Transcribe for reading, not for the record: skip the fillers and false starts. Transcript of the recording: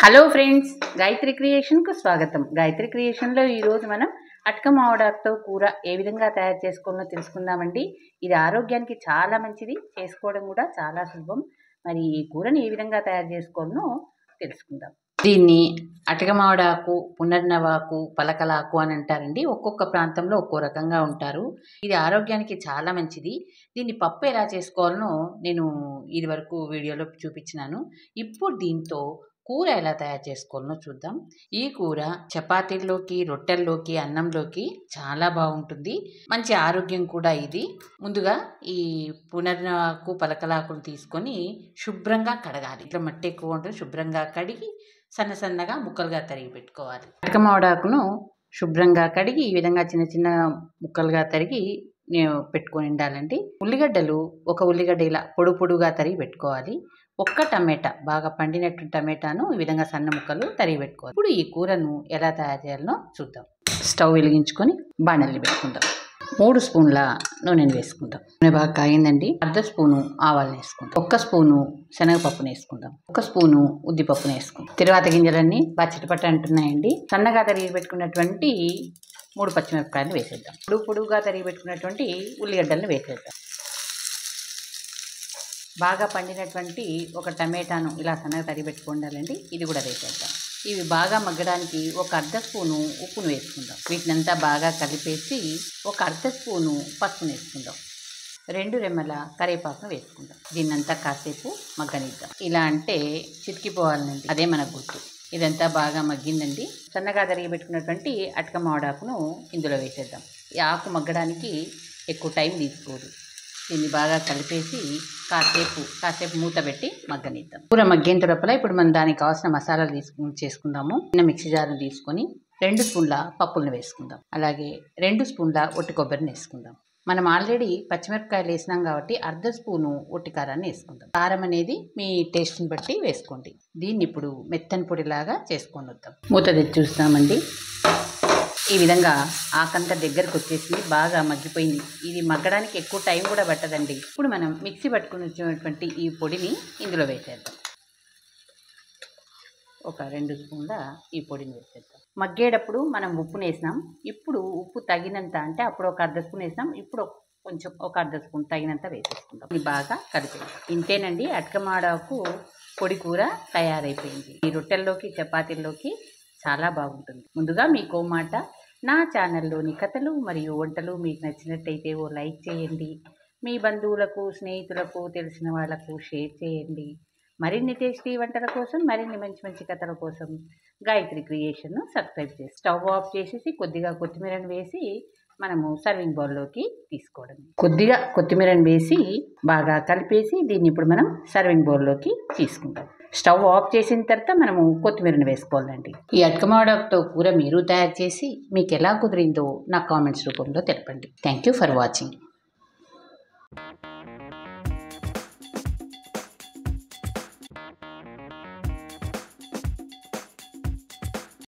Hello friends, Gayatri క్రియేషన్కు స్వాగతం. గాయత్రి క్రియేషన్లో ఈరోజు మనం అటక మామిడాకుతో కూర ఏ విధంగా తయారు చేసుకోవాలో తెలుసుకుందామండి. ఇది ఆరోగ్యానికి చాలా మంచిది, చేసుకోవడం కూడా చాలా సులభం. మరి ఈ కూరని ఏ విధంగా తయారు చేసుకోవాలో తెలుసుకుందాం. దీన్ని అటక మామిడాకు, పునర్నవాకు, పలకలాకు అని అంటారండి. ఒక్కొక్క ప్రాంతంలో ఒక్కో రకంగా ఉంటారు. ఇది ఆరోగ్యానికి చాలా మంచిది. దీన్ని పప్పు ఎలా చేసుకోవాలనో నేను ఇది వరకు వీడియోలో చూపించినాను. ఇప్పుడు దీంతో కూర ఎలా తయారు చేసుకోవాలనో చూద్దాం. ఈ కూర చపాతీల్లోకి, రొట్టెల్లోకి, అన్నంలోకి చాలా బాగుంటుంది. మంచి ఆరోగ్యం కూడా ఇది. ముందుగా ఈ పునర్నవాకు, పలకలాకును తీసుకొని శుభ్రంగా కడగాలి. ఇట్లా మట్టి ఎక్కువ ఉంటుంది, శుభ్రంగా కడిగి సన్న సన్నగా ముక్కలుగా తరిగి పెట్టుకోవాలి. అటక మామిడాకును శుభ్రంగా కడిగి ఈ విధంగా చిన్న చిన్న ముక్కలుగా తరిగి పెట్టుకొని ఉండాలండి. ఉల్లిగడ్డలు ఒక ఉల్లిగడ్డ ఇలా పొడుగా తరిగి పెట్టుకోవాలి. ఒక్క టమాటా, బాగా పండినట్టు టమాటాను ఈ విధంగా సన్న ముక్కలు తరిగి పెట్టుకోవాలి. ఇప్పుడు ఈ కూరను ఎలా తయారు చేయాలనో చూద్దాం. స్టవ్ వెలిగించుకొని బాణల్ని పెట్టుకుందాం. 3 స్పూన్ల నూనెను వేసుకుందాం. నూనె బాగా కాగిందండి. 1/2 స్పూను ఆవాలను వేసుకుందాం. 1 స్పూను శనగపప్పును వేసుకుందాం. 1 స్పూను ఉద్దిపప్పును వేసుకుందాం. తిరువాత గింజలన్నీ బాగా చిటపట అంటున్నాయండి. సన్నగా తరిగి పెట్టుకున్నటువంటి 3 పచ్చిమిరపకాయలు వేసేద్దాం. పొడుగుగా తరిగి పెట్టుకున్నటువంటి ఉల్లిగడ్డలను వేసేద్దాం. బాగా పండినటువంటి ఒక టమాటాను ఇలా సన్నగా తరిగి పెట్టుకుండాలండి. ఇది కూడా వేసేద్దాం. ఇవి బాగా మగ్గడానికి ఒక 1/2 స్పూను ఉప్పును వేసుకుందాం. వీటినంతా బాగా కలిపేసి ఒక 1/2 స్పూను పసుపును వేసుకుందాం. 2 రెమ్మల కరివేపాకును వేసుకుందాం. దీన్నంతా కాసేపు మగ్గనిద్దాం. ఇలా అంటే చితికిపోవాలండి, అదే మనకు గుర్తు. ఇదంతా బాగా మగ్గిందండి. సన్నగా తరిగి పెట్టుకున్నటువంటి అటక మామిడాకును ఇందులో వేసేద్దాం. ఈ ఆకు మగ్గడానికి ఎక్కువ టైం తీసుకోదు. దీన్ని బాగా కలిపేసి కాసేపు మూత పెట్టి మగ్గనిద్దాం. కూర మగ్గేంత లోపల ఇప్పుడు మనం దానికి కావాల్సిన మసాలాలు చేసుకుందాము. చిన్న మిక్సీ జార్ని తీసుకొని 2 స్పూన్ల పప్పులను వేసుకుందాం. అలాగే 2 స్పూన్ల ఒట్టి కొబ్బరిని వేసుకుందాం. మనం ఆల్రెడీ పచ్చిమిరపకాయలు వేసినాం కాబట్టి 1/2 స్పూను ఒట్టి కారాన్ని వేసుకుందాం. కారం అనేది మీ టేస్ట్ని బట్టి వేసుకోండి. దీన్ని ఇప్పుడు మెత్తని పొడిలాగా చేసుకొని వద్దాం. మూత తెచ్చి చూస్తామండి. ఈ విధంగా ఆకంతా దగ్గరకు వచ్చేసి బాగా మగ్గిపోయింది. ఇది మగ్గడానికి ఎక్కువ టైం కూడా పట్టదండి. ఇప్పుడు మనం మిక్సీ పట్టుకుని వచ్చినటువంటి ఈ పొడిని ఇందులో వేసేద్దాం. ఒక 2 స్పూన్ల ఈ పొడిని వేసేద్దాం. మగ్గేటప్పుడు మనం ఉప్పును వేసినాం. ఇప్పుడు ఉప్పు తగినంత, అంటే అప్పుడు ఒక 1/2 స్పూన్ వేసినాం, ఇప్పుడు కొంచెం ఒక 1/2 స్పూన్ తగినంత వేసేసుకుందాం. ఇది బాగా కలిపేద్దాం. ఇంతేనండి, అటక మామిడాకు పొడి కూర తయారైపోయింది. ఈ రొట్టెల్లోకి, చపాతీల్లోకి చాలా బాగుంటుంది. ముందుగా మీకు మాట, నా ఛానల్లోని కథలు మరియు వంటలు మీకు నచ్చినట్టయితే ఓ లైక్ చేయండి. మీ బంధువులకు, స్నేహితులకు, తెలిసిన వాళ్ళకు షేర్ చేయండి. మరిన్ని టేస్టీ వంటల కోసం, మరిన్ని మంచి మంచి కథల కోసం గాయత్రి క్రియేషన్ను సబ్స్క్రైబ్ చేసి స్టవ్ ఆఫ్ చేసేసి కొద్దిగా కొత్తిమీరను వేసి మనము సర్వింగ్ బౌల్లోకి తీసుకోవడం. కొద్దిగా కొత్తిమీరను వేసి బాగా కలిపేసి దీన్ని ఇప్పుడు మనం సర్వింగ్ బౌల్లోకి తీసుకుంటాం. స్టవ్ ఆఫ్ చేసిన తర్వాత మనము కొత్తిమీరను వేసుకోవాలండి. ఈ అటక మామిడాకుతో కూర మీరు తయారు చేసి మీకు ఎలా కుదిరిందో నా కామెంట్స్ రూపంలో తెలపండి. Thank you for watching.